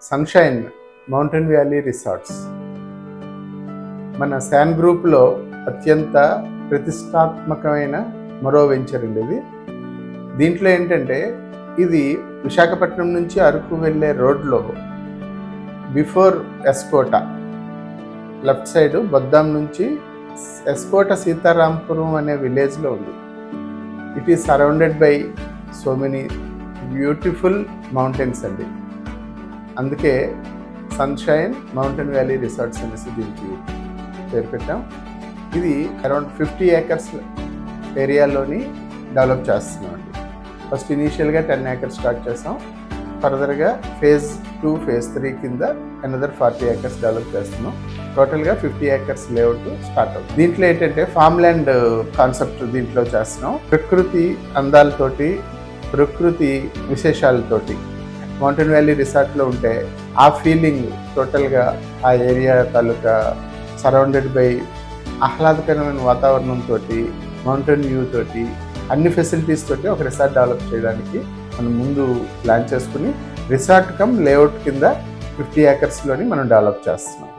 Sunshine mountain valley resorts మన San గ్రూప్లో అత్యంత ప్రతిష్టాత్మకమైన మరో వెంచర్ అండి ఇది. దీంట్లో ఏంటంటే ఇది విశాఖపట్నం నుంచి అరకు వెళ్ళే రోడ్లో బిఫోర్ ఎస్కోట లెఫ్ట్ సైడ్ బొద్దాం నుంచి ఎస్కోట సీతారాంపురం అనే విలేజ్లో ఉంది. It is surrounded by so many beautiful mountains అండి. అందుకే సన్షైన్ మౌంటైన్ వ్యాలీ రిసార్ట్స్ అనేసి దీనికి పేరు పెట్టాం. ఇది అరౌండ్ 50 acres ఏరియాలోని డెవలప్ చేస్తున్నాం అండి. ఫస్ట్ ఇనీషియల్గా 10 acres స్టార్ట్ చేస్తాం. ఫర్దర్గా phase 2 phase 3 కింద అనదర్ 40 acres డెవలప్ చేస్తున్నాం. టోటల్గా 50 acres లేఅవుట్ స్టార్ట్ అవుతుంది. దీంట్లో ఏంటంటే ఫామ్ ల్యాండ్ కాన్సెప్ట్ దీంట్లో చేస్తున్నాం. ప్రకృతి అందాలతోటి, ప్రకృతి విశేషాలతోటి మౌంటైన్ వ్యాలీ రిసార్ట్లో ఉంటే ఆ ఫీలింగ్ టోటల్గా ఆ ఏరియా తాలూకా సరౌండెడ్ బై ఆహ్లాదకరమైన వాతావరణంతో, మౌంటైన్ వ్యూ తోటి, అన్ని ఫెసిలిటీస్ తోటి ఒక రిసార్ట్ డెవలప్ చేయడానికి మనం ముందు ప్లాన్ చేసుకుని రిసార్ట్ కమ్ లేఅవుట్ కింద 50 acresలోని మనం డెవలప్ చేస్తున్నాం.